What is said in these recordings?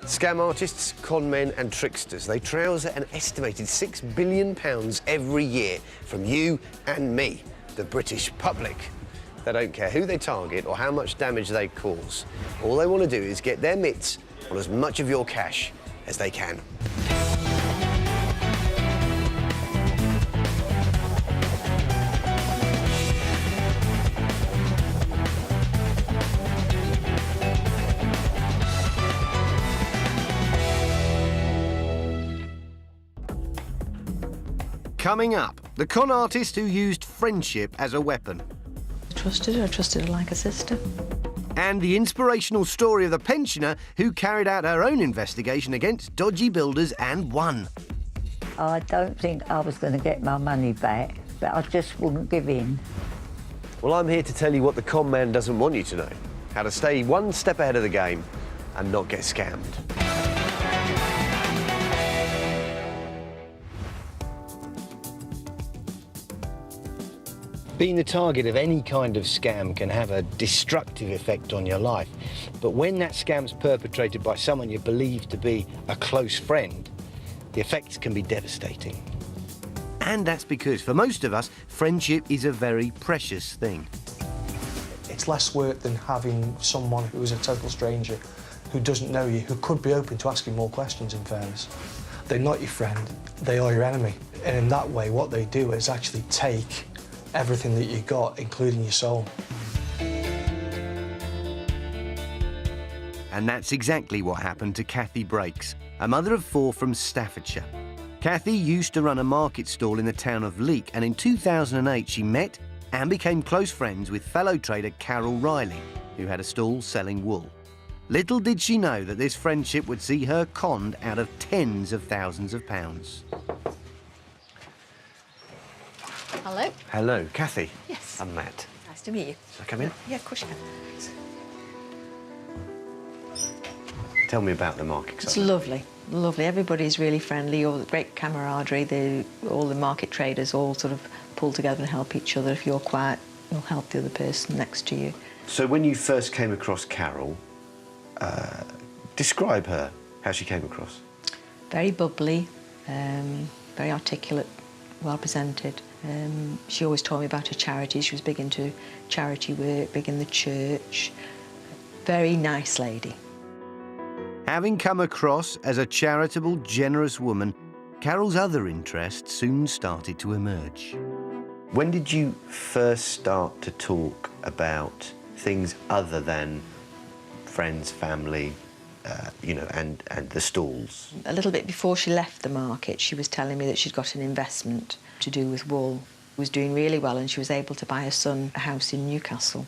Scam artists, con men and tricksters, they trouser an estimated £6 billion every year from you and me, the British public. They don't care who they target or how much damage they cause. All they want to do is get their mitts on as much of your cash as they can. Coming up, the con artist who used friendship as a weapon. I trusted her like a sister. And the inspirational story of the pensioner who carried out her own investigation against dodgy builders and won. I don't think I was going to get my money back, but I just wouldn't give in. Well, I'm here to tell you what the con man doesn't want you to know. How to stay one step ahead of the game and not get scammed. Being the target of any kind of scam can have a destructive effect on your life. But when that scam's perpetrated by someone you believe to be a close friend, the effects can be devastating. And that's because, for most of us, friendship is a very precious thing. It's less work than having someone who is a total stranger, who doesn't know you, who could be open to asking more questions, in fairness. They're not your friend, they are your enemy. And in that way, what they do is actually take everything that you got, including your soul. And that's exactly what happened to Kathy Breaks, a mother of 4 from Staffordshire. Kathy used to run a market stall in the town of Leek, and in 2008 she met and became close friends with fellow trader Carol Riley, who had a stall selling wool. Little did she know that this friendship would see her conned out of tens of thousands of pounds. Hello. Hello, Kathy. Yes. I'm Matt. Nice to meet you. Shall I come in? Yeah, of course you can. Tell me about the market. It's lovely, lovely. Everybody's really friendly, all great camaraderie. All the market traders all sort of pull together and help each other. If you're quiet, you'll help the other person next to you. So when you first came across Carol, describe her, how she came across. Very bubbly, very articulate, well presented. She always told me about her charities. She was big into charity work, big in the church. Very nice lady. Having come across as a charitable, generous woman, Carol's other interests soon started to emerge. When did you first start to talk about things other than friends, family, and the stalls? A little bit before she left the market, she was telling me that she'd got an investment to do with wool. It was doing really well, and she was able to buy her son a house in Newcastle.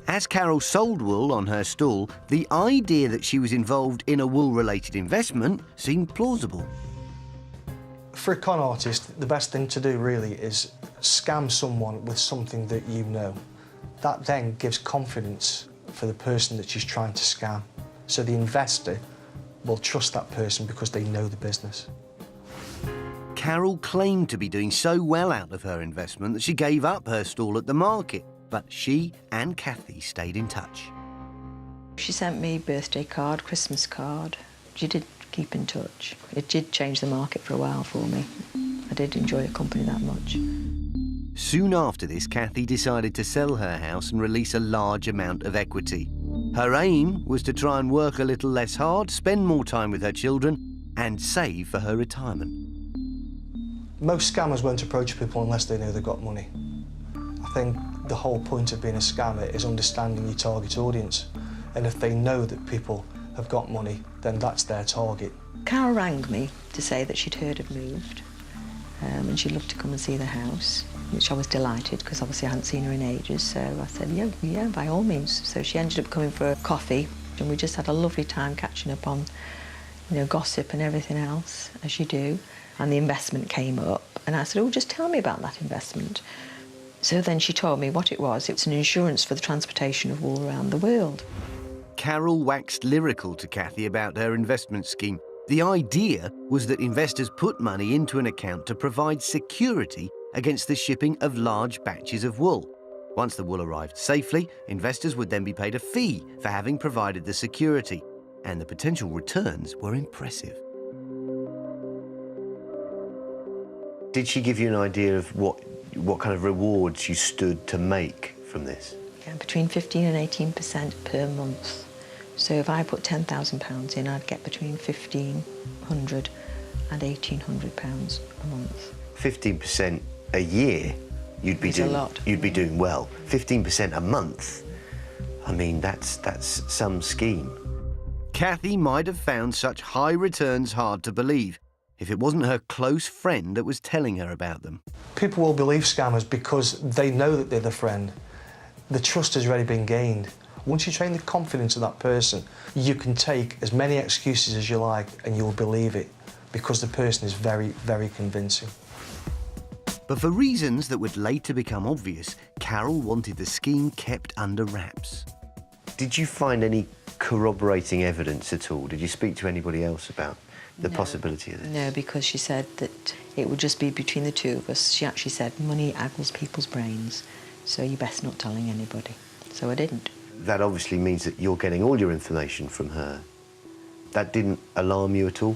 As Carol sold wool on her stall, the idea that she was involved in a wool-related investment seemed plausible. For a con artist, the best thing to do really is scam someone with something that you know. That then gives confidence for the person that she's trying to scam. So the investor will trust that person because they know the business. Carol claimed to be doing so well out of her investment that she gave up her stall at the market, but she and Kathy stayed in touch. She sent me a birthday card, Christmas card. She did keep in touch. It did change the market for a while for me. I did enjoy her company that much. Soon after this, Kathy decided to sell her house and release a large amount of equity. Her aim was to try and work a little less hard, spend more time with her children, and save for her retirement. Most scammers won't approach people unless they know they've got money. I think the whole point of being a scammer is understanding your target audience. And if they know that people have got money, then that's their target. Carol rang me to say that she'd heard I'd moved and she'd love to come and see the house, which I was delighted because obviously I hadn't seen her in ages. So I said, yeah, by all means. So she ended up coming for a coffee and we just had a lovely time catching up on, gossip and everything else, as you do. And the investment came up and I said, oh, just tell me about that investment. So then she told me what it was. It's an insurance for the transportation of wool around the world. Carol waxed lyrical to Kathy about her investment scheme. The idea was that investors put money into an account to provide security against the shipping of large batches of wool. Once the wool arrived safely, investors would then be paid a fee for having provided the security. and the potential returns were impressive. Did she give you an idea of what kind of rewards you stood to make from this? Yeah, between 15 and 18% per month. So if I put £10,000 in, I'd get between £1,500 and £1,800 a month. 15% a year, you'd be It's a doing lot. You'd be doing well. 15% a month. I mean, that's some scheme. Kathy might have found such high returns hard to believe if it wasn't her close friend that was telling her about them. People will believe scammers because they know that they're the friend. The trust has already been gained. Once you train the confidence of that person, you can take as many excuses as you like and you'll believe it because the person is very, very convincing. But for reasons that would later become obvious, Carol wanted the scheme kept under wraps. Did you find any corroborating evidence at all? Did you speak to anybody else about the possibility of this? No, because she said that it would just be between the two of us. She actually said, money aggles people's brains, so you're best not telling anybody. So I didn't. That obviously means that you're getting all your information from her. That didn't alarm you at all?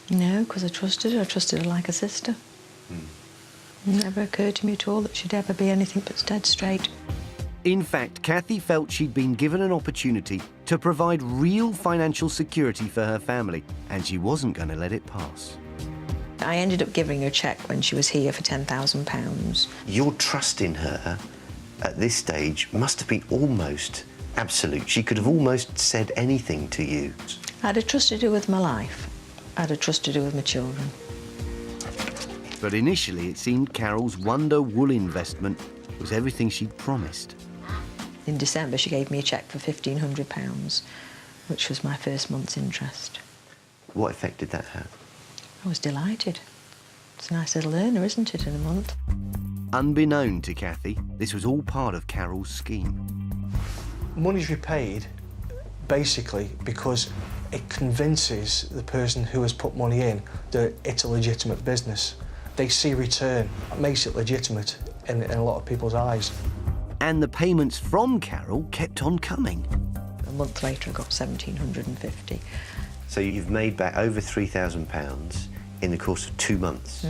No, because I trusted her. I trusted her like a sister. It never occurred to me at all that she'd ever be anything but dead straight. In fact, Kathy felt she'd been given an opportunity to provide real financial security for her family, and she wasn't going to let it pass. I ended up giving her a cheque when she was here for £10,000. Your trust in her at this stage must have been almost absolute. She could have almost said anything to you. I'd have trusted her with my life. I'd have trusted her with my children. But initially, it seemed Carol's Wonder Wool investment was everything she'd promised. In December, she gave me a cheque for £1,500, which was my first month's interest. What effect did that have? I was delighted. It's a nice little earner, isn't it, in a month? Unbeknown to Kathy, this was all part of Carol's scheme. Money's repaid basically because it convinces the person who has put money in that it's a legitimate business. They see return. It makes it legitimate in a lot of people's eyes. And the payments from Carol kept on coming. A month later, I got £1,750. So you've made back over £3,000 in the course of 2 months.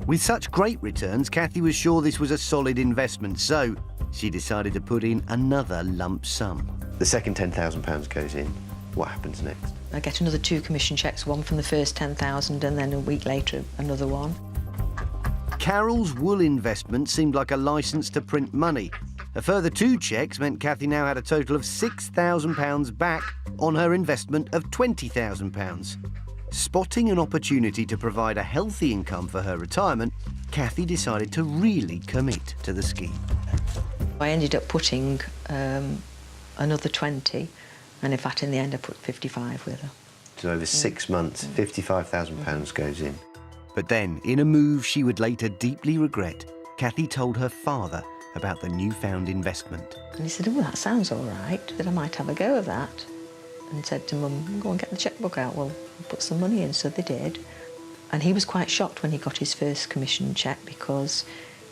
With such great returns, Kathy was sure this was a solid investment, so she decided to put in another lump sum. The second £10,000 goes in. What happens next? I get another 2 commission cheques, one from the first 10,000 and then a week later another one. Carol's wool investment seemed like a licence to print money. A further 2 cheques meant Kathy now had a total of £6,000 back on her investment of £20,000. Spotting an opportunity to provide a healthy income for her retirement, Kathy decided to really commit to the scheme. I ended up putting another 20, and in fact, in the end, I put 55 with her. So over 6 months, £55,000 goes in. But then, in a move she would later deeply regret, Kathy told her father about the newfound investment. And he said, oh, that sounds all right, that I might have a go of that. And said to Mum, go and get the chequebook out, we'll put some money in. So they did. And he was quite shocked when he got his first commission cheque because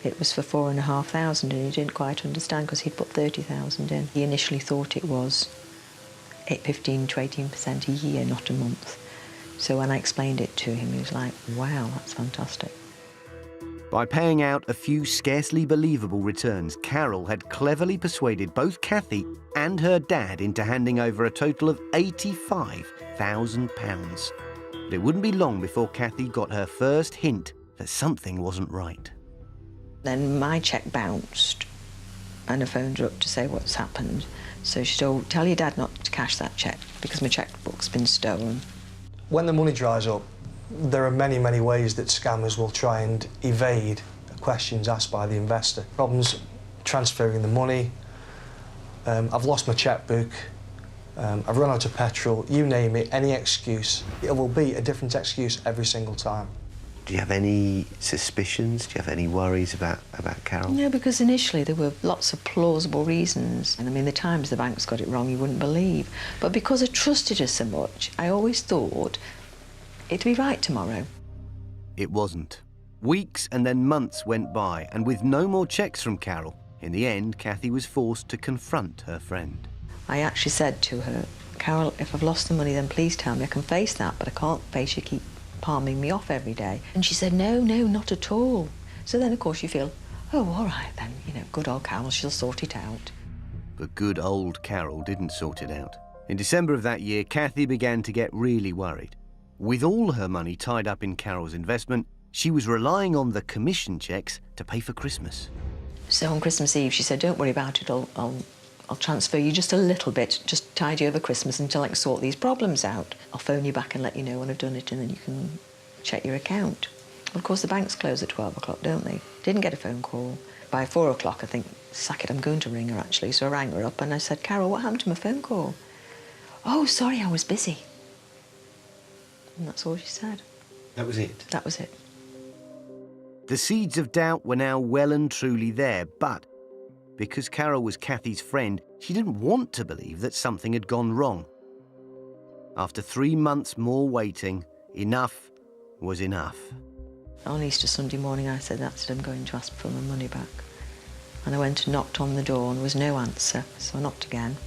it was for £4,500 and he didn't quite understand because he'd put £30,000 in. He initially thought it was 15 to 18% a year, not a month. So when I explained it to him, he was like, wow, that's fantastic. By paying out a few scarcely believable returns, Carol had cleverly persuaded both Kathy and her dad into handing over a total of £85,000. But it wouldn't be long before Kathy got her first hint that something wasn't right. Then my cheque bounced and I phoned her up to say what's happened. So she told, tell your dad not to cash that cheque because my chequebook's been stolen. When the money dries up, there are many, many ways that scammers will try and evade questions asked by the investor. Problems transferring the money, I've lost my chequebook, I've run out of petrol, you name it, any excuse. It will be a different excuse every single time. Do you have any suspicions? Do you have any worries about Carol? No, because initially there were lots of plausible reasons. And I mean, the times the bank's got it wrong, you wouldn't believe. But because I trusted her so much, I always thought it'd be right tomorrow. It wasn't. Weeks and then months went by, and with no more cheques from Carol, in the end, Kathy was forced to confront her friend. I actually said to her, Carol, if I've lost the money, then please tell me. I can face that, but I can't face you keep palming me off every day. And she said, no, no, not at all. So then, of course, you feel, oh, all right then, you know, good old Carol, she'll sort it out. But good old Carol didn't sort it out. In December of that year, Kathy began to get really worried. With all her money tied up in Carol's investment, she was relying on the commission checks to pay for Christmas. So on Christmas Eve, she said, don't worry about it, I'll transfer you just a little bit, just tide you over Christmas until I can sort these problems out. I'll phone you back and let you know when I've done it, and then you can check your account. Of course, the banks close at 12 o'clock, don't they? Didn't get a phone call. By 4 o'clock, I think, sack it, I'm going to ring her, actually. So I rang her up and I said, Carol, what happened to my phone call? Oh, sorry, I was busy. And that's all she said. That was it? That was it. The seeds of doubt were now well and truly there, but because Carol was Kathy's friend, she didn't want to believe that something had gone wrong. After 3 months more waiting, enough was enough. On Easter Sunday morning, I said, that's it, I'm going to ask for my money back. And I went and knocked on the door and there was no answer, so I knocked again.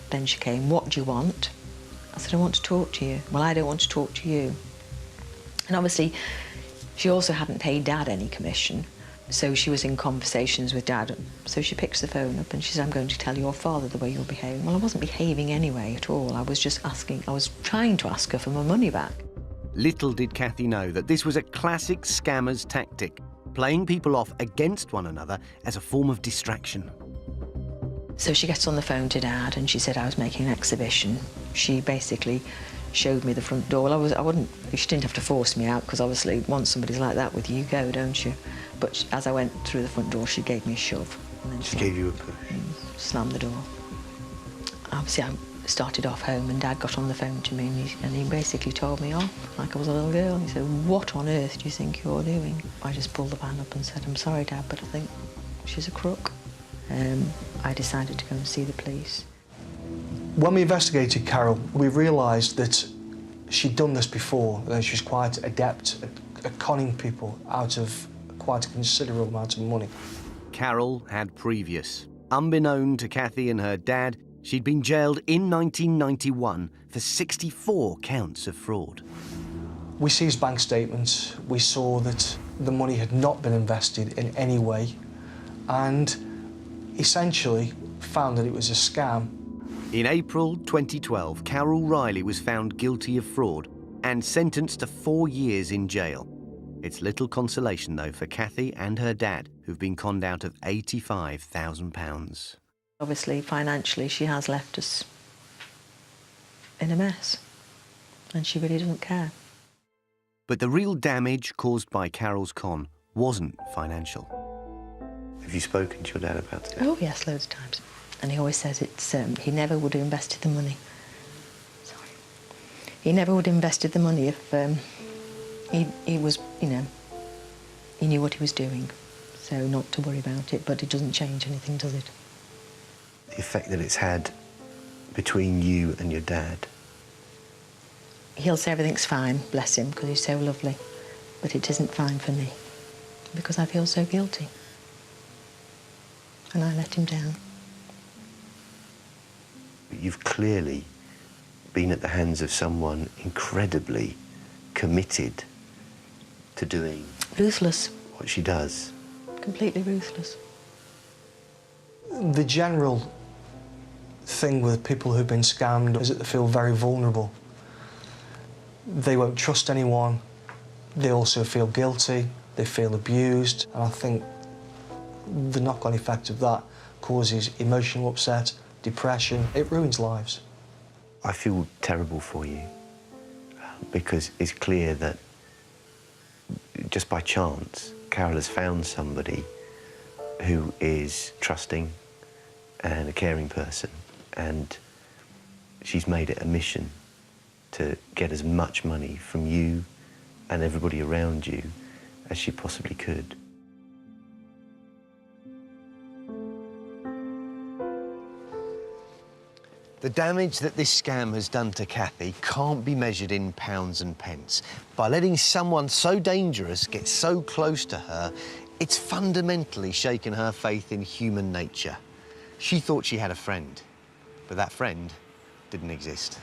Then she came, what do you want? I said, I want to talk to you. Well, I don't want to talk to you. And obviously, she also hadn't paid Dad any commission, so she was in conversations with Dad. So she picks the phone up and she said, I'm going to tell your father the way you're behaving. Well, I wasn't behaving anyway at all. I was just asking, I was trying to ask her for my money back. Little did Kathy know that this was a classic scammer's tactic, playing people off against one another as a form of distraction. So she gets on the phone to Dad and she said I was making an exhibition. She basically showed me the front door. Well, she didn't have to force me out, because obviously once somebody's like that with you, you go, don't you? But as I went through the front door, she gave me a shove. And then She gave you a push? Slammed the door. Obviously, I started off home and Dad got on the phone to me and he basically told me off like I was a little girl. He said, what on earth do you think you're doing? I just pulled the van up and said, I'm sorry, Dad, but I think she's a crook. I decided to go and see the police. When we investigated Carol, we realised that she'd done this before, and she was quite adept at conning people out of quite a considerable amount of money. Carol had previous. Unbeknown to Kathy and her dad, she'd been jailed in 1991 for 64 counts of fraud. We seized bank statements. We saw that the money had not been invested in any way, and essentially found that it was a scam. In April 2012, Carol Riley was found guilty of fraud and sentenced to 4 years in jail. It's little consolation, though, for Kathy and her dad, who've been conned out of £85,000. Obviously, financially, she has left us in a mess, and she really doesn't care. But the real damage caused by Carol's con wasn't financial. Have you spoken to your dad about it? Oh, yes, loads of times. And he always says it's he never would have invested the money. Sorry. He never would have invested the money if he was, you know, he knew what he was doing. So not to worry about it, but it doesn't change anything, does it? The effect that it's had between you and your dad. He'll say everything's fine, bless him, because he's so lovely. But it isn't fine for me, because I feel so guilty. And I let him down. You've clearly been at the hands of someone incredibly committed to doing... Ruthless. ...what she does. Completely ruthless. The general thing with people who've been scammed is that they feel very vulnerable. They won't trust anyone. They also feel guilty. They feel abused. And I think the knock-on effect of that causes emotional upset, depression. It ruins lives. I feel terrible for you because it's clear that just by chance, Carol has found somebody who is trusting and a caring person, and she's made it a mission to get as much money from you and everybody around you as she possibly could. The damage that this scam has done to Kathy can't be measured in pounds and pence. By letting someone so dangerous get so close to her, it's fundamentally shaken her faith in human nature. She thought she had a friend, but that friend didn't exist.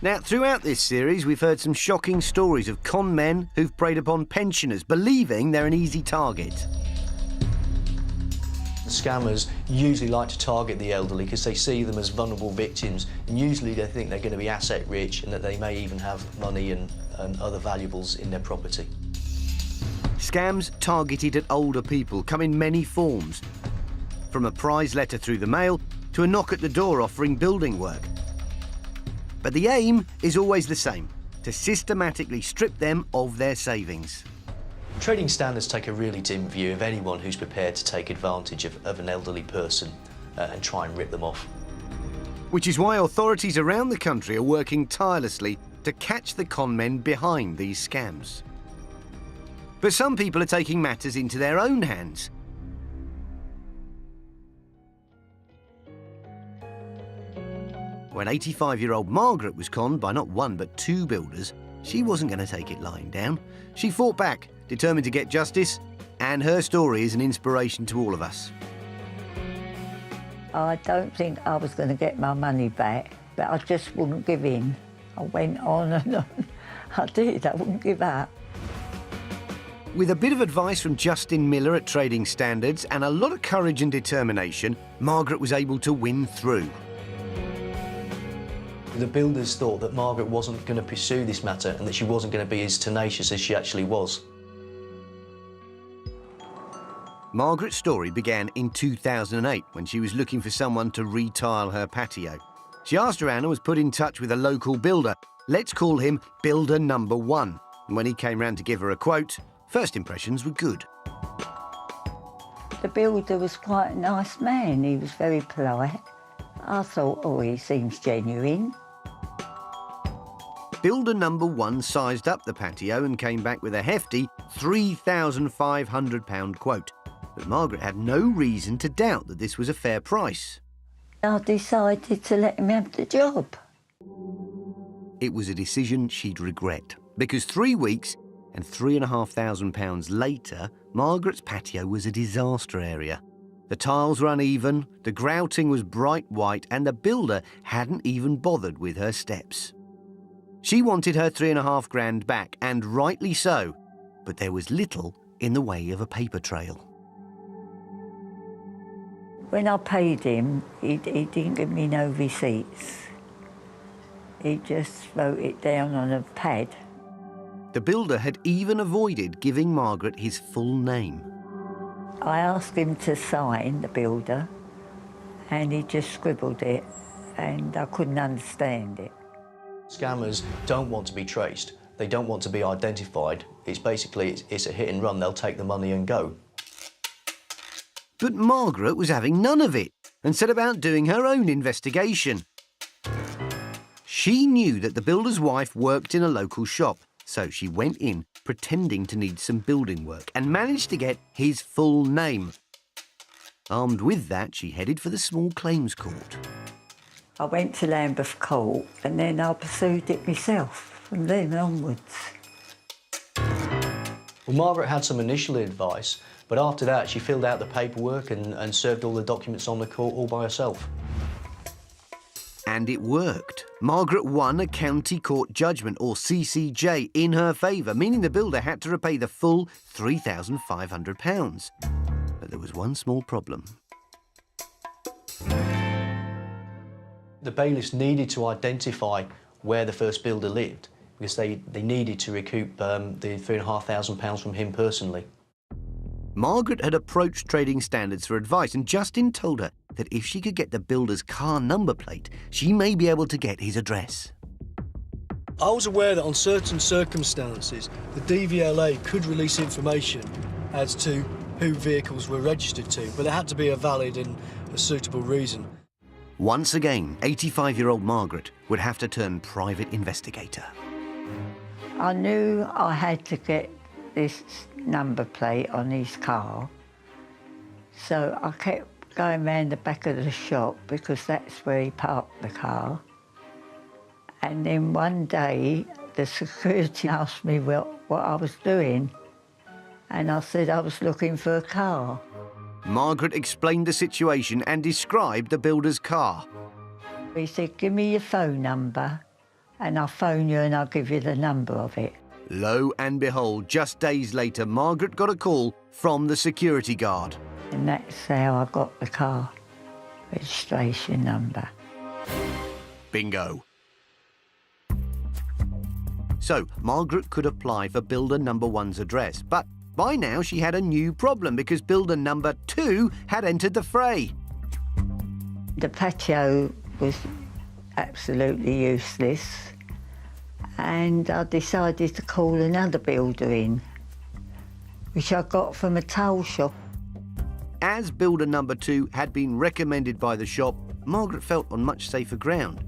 Now, throughout this series, we've heard some shocking stories of con men who've preyed upon pensioners, believing they're an easy target. The scammers usually like to target the elderly because they see them as vulnerable victims, and usually they think they're going to be asset rich and that they may even have money and other valuables in their property. Scams targeted at older people come in many forms, from a prize letter through the mail to a knock at the door offering building work. But the aim is always the same, to systematically strip them of their savings. Trading standards take a really dim view of anyone who's prepared to take advantage of an elderly person and try and rip them off. Which is why authorities around the country are working tirelessly to catch the con men behind these scams. But some people are taking matters into their own hands. When 85-year-old Margaret was conned by not one but two builders, she wasn't going to take it lying down. She fought back, determined to get justice, and her story is an inspiration to all of us. I don't think I was going to get my money back, but I just wouldn't give in. I went on and on. I did, I wouldn't give up. With a bit of advice from Justin Miller at Trading Standards and a lot of courage and determination, Margaret was able to win through. The builders thought that Margaret wasn't going to pursue this matter and that she wasn't going to be as tenacious as she actually was. Margaret's story began in 2008 when she was looking for someone to retile her patio. She asked around and was put in touch with a local builder. Let's call him Builder Number 1. And when he came round to give her a quote, first impressions were good. The builder was quite a nice man. He was very polite. I thought, oh, he seems genuine. Builder Number 1 sized up the patio and came back with a hefty £3,500 quote. But Margaret had no reason to doubt that this was a fair price. I decided to let him have the job. It was a decision she'd regret, because 3 weeks and £3,500 later, Margaret's patio was a disaster area. The tiles were uneven, the grouting was bright white, and the builder hadn't even bothered with her steps. She wanted her £3,500 back, and rightly so, but there was little in the way of a paper trail. When I paid him, he didn't give me no receipts. He just wrote it down on a pad. The builder had even avoided giving Margaret his full name. I asked him to sign, the builder, and he just scribbled it, and I couldn't understand it. Scammers don't want to be traced. They don't want to be identified. It's basically, it's a hit and run. They'll take the money and go. But Margaret was having none of it and set about doing her own investigation. She knew that the builder's wife worked in a local shop, so she went in pretending to need some building work and managed to get his full name. Armed with that, she headed for the small claims court. I went to Lambeth Court and then I pursued it myself from then onwards. Well, Margaret had some initial advice, but after that she filled out the paperwork and served all the documents on the court all by herself. And it worked. Margaret won a county court judgment, or CCJ, in her favour, meaning the builder had to repay the full £3,500. But there was one small problem. The bailiffs needed to identify where the first builder lived because they needed to recoup the £3,500 from him personally. Margaret had approached Trading Standards for advice, and Justin told her that if she could get the builder's car number plate, she may be able to get his address. I was aware that on certain circumstances, the DVLA could release information as to who vehicles were registered to, but it had to be a valid and a suitable reason. Once again, 85-year-old Margaret would have to turn private investigator. I knew I had to get this number plate on his car, so I kept going round the back of the shop because that's where he parked the car. And then one day The security asked me what I was doing, and I said I was looking for a car. Margaret explained the situation and described the builder's car. He said, give me your phone number, and I'll phone you and I'll give you the number of it. Lo and behold, just days later, Margaret got a call from the security guard. And that's how I got the car registration number. Bingo. So, Margaret could apply for builder number 1's address, but by now she had a new problem because builder number 2 had entered the fray. The patio was absolutely useless, and I decided to call another builder in, which I got from a towel shop. As builder number 2 had been recommended by the shop, Margaret felt on much safer ground.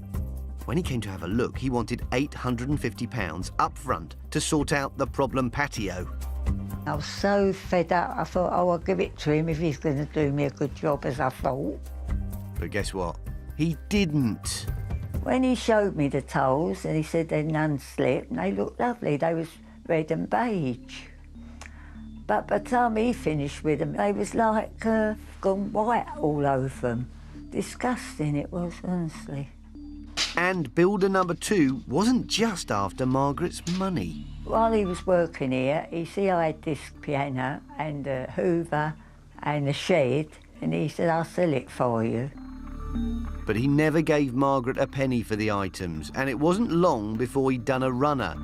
When he came to have a look, he wanted £850 up front to sort out the problem patio. I was so fed up, I thought, oh, I'll give it to him if he's going to do me a good job, as I thought. But guess what? He didn't. When he showed me the tiles and he said they'd non-slip, and they looked lovely, they was red and beige. But by the time he finished with them, they was like gone white all over them. Disgusting it was, honestly. And builder number 2 wasn't just after Margaret's money. While he was working here, he see I had this piano and a hoover and a shed, and he said, I'll sell it for you. But he never gave Margaret a penny for the items, and it wasn't long before he'd done a runner.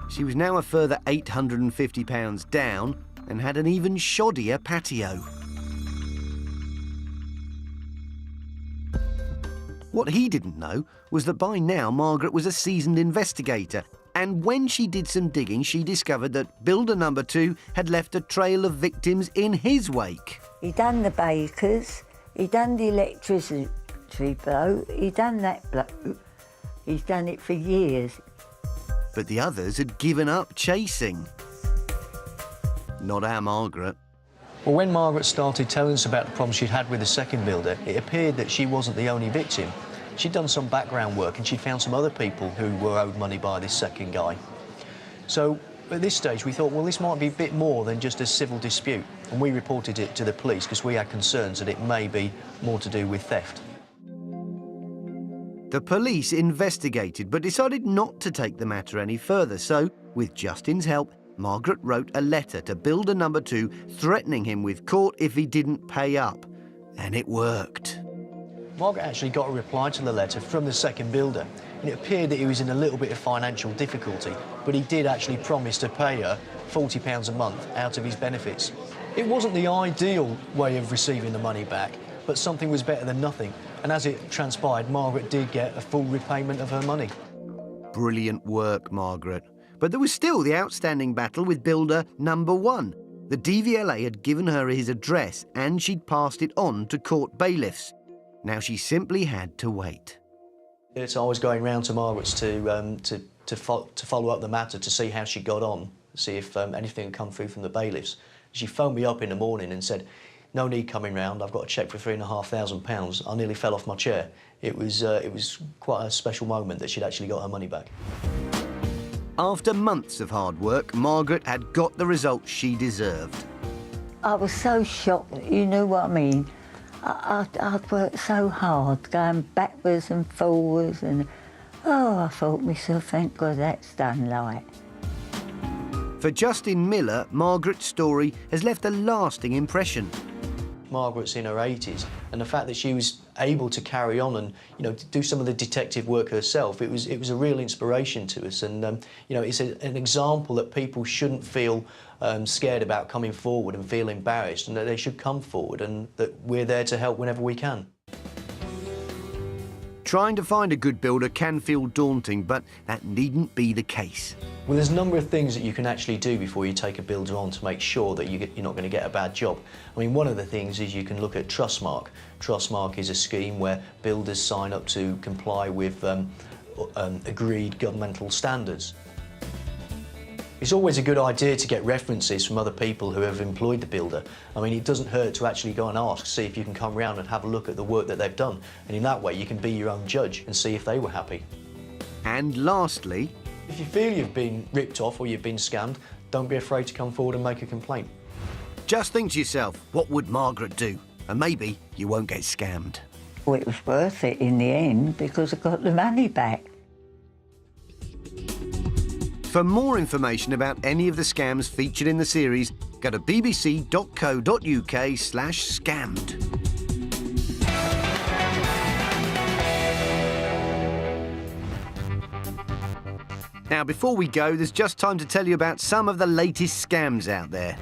She was now a further £850 down and had an even shoddier patio. What he didn't know was that by now Margaret was a seasoned investigator, and when she did some digging, she discovered that builder number 2 had left a trail of victims in his wake. He done the bakers, he done the electricity bloke, he done that bloke. He's done it for years. But the others had given up chasing. Not our Margaret. Well, when Margaret started telling us about the problems she'd had with the second builder, it appeared that she wasn't the only victim. She'd done some background work and she'd found some other people who were owed money by this second guy. So at this stage we thought, well, this might be a bit more than just a civil dispute, and we reported it to the police because we had concerns that it may be more to do with theft. The police investigated but decided not to take the matter any further, so with Justin's help, Margaret wrote a letter to builder number 2 threatening him with court if he didn't pay up. And it worked. Margaret actually got a reply to the letter from the second builder, and it appeared that he was in a little bit of financial difficulty, but he did actually promise to pay her £40 a month out of his benefits. It wasn't the ideal way of receiving the money back, but something was better than nothing, and as it transpired, Margaret did get a full repayment of her money. Brilliant work, Margaret. But there was still the outstanding battle with builder number 1. The DVLA had given her his address and she'd passed it on to court bailiffs. Now she simply had to wait. So I was going round to Margaret's to follow up the matter to see how she got on, see if anything had come through from the bailiffs. She phoned me up in the morning and said, no need coming round, I've got a cheque for £3,500. I nearly fell off my chair. It was quite a special moment that she'd actually got her money back. After months of hard work, Margaret had got the results she deserved. I was so shocked, you know what I mean? I'd worked so hard, going backwards and forwards, and I thought myself, thank God that's done right. For Justin Miller, Margaret's story has left a lasting impression. Margaret's in her 80s, and the fact that she was able to carry on and, do some of the detective work herself, it was a real inspiration to us. And, it's an example that people shouldn't feel scared about coming forward and feel embarrassed, and that they should come forward and that we're there to help whenever we can. Trying to find a good builder can feel daunting, but that needn't be the case. Well, there's a number of things that you can actually do before you take a builder on to make sure that you're not going to get a bad job. I mean, one of the things is you can look at Trustmark. Trustmark is a scheme where builders sign up to comply with agreed governmental standards. It's always a good idea to get references from other people who have employed the builder. I mean, it doesn't hurt to actually go and ask, see if you can come round and have a look at the work that they've done. And in that way, you can be your own judge and see if they were happy. And lastly, If you feel you've been ripped off or you've been scammed, don't be afraid to come forward and make a complaint. Just think to yourself, what would Margaret do? And maybe you won't get scammed. Well, it was worth it in the end because I got the money back. For more information about any of the scams featured in the series, go to bbc.co.uk/scammed. Now, before we go, there's just time to tell you about some of the latest scams out there.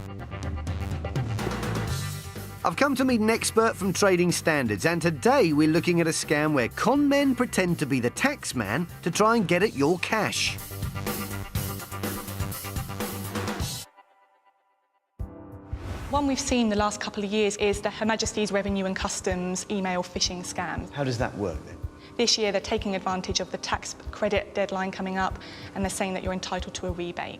I've come to meet an expert from Trading Standards, and today we're looking at a scam where con men pretend to be the tax man to try and get at your cash. One we've seen the last couple of years is the Her Majesty's Revenue and Customs email phishing scam. How does that work then? This year they're taking advantage of the tax credit deadline coming up, and they're saying that you're entitled to a rebate.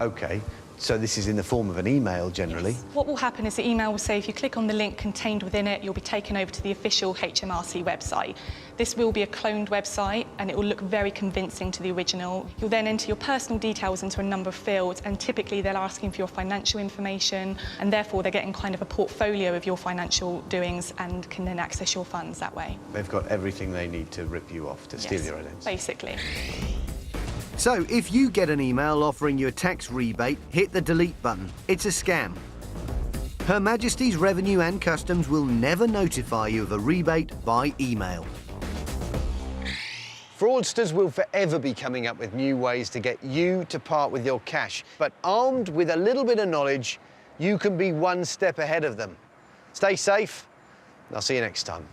OK, so this is in the form of an email generally? Yes. What will happen is the email will say if you click on the link contained within it, you'll be taken over to the official HMRC website. This will be a cloned website and it will look very convincing to the original. You'll then enter your personal details into a number of fields, and typically they're asking for your financial information, and therefore they're getting kind of a portfolio of your financial doings and can then access your funds that way. They've got everything they need to rip you off, to steal your identity. Basically. So, if you get an email offering you a tax rebate, hit the delete button. It's a scam. Her Majesty's Revenue and Customs will never notify you of a rebate by email. Fraudsters will forever be coming up with new ways to get you to part with your cash. But armed with a little bit of knowledge, you can be one step ahead of them. Stay safe, and I'll see you next time.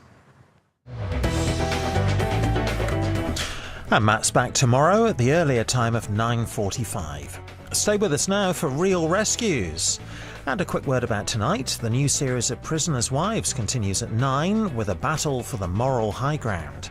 And Matt's back tomorrow at the earlier time of 9:45. Stay with us now for Real Rescues. And a quick word about tonight. The new series of Prisoners' Wives continues at 9 with a battle for the moral high ground.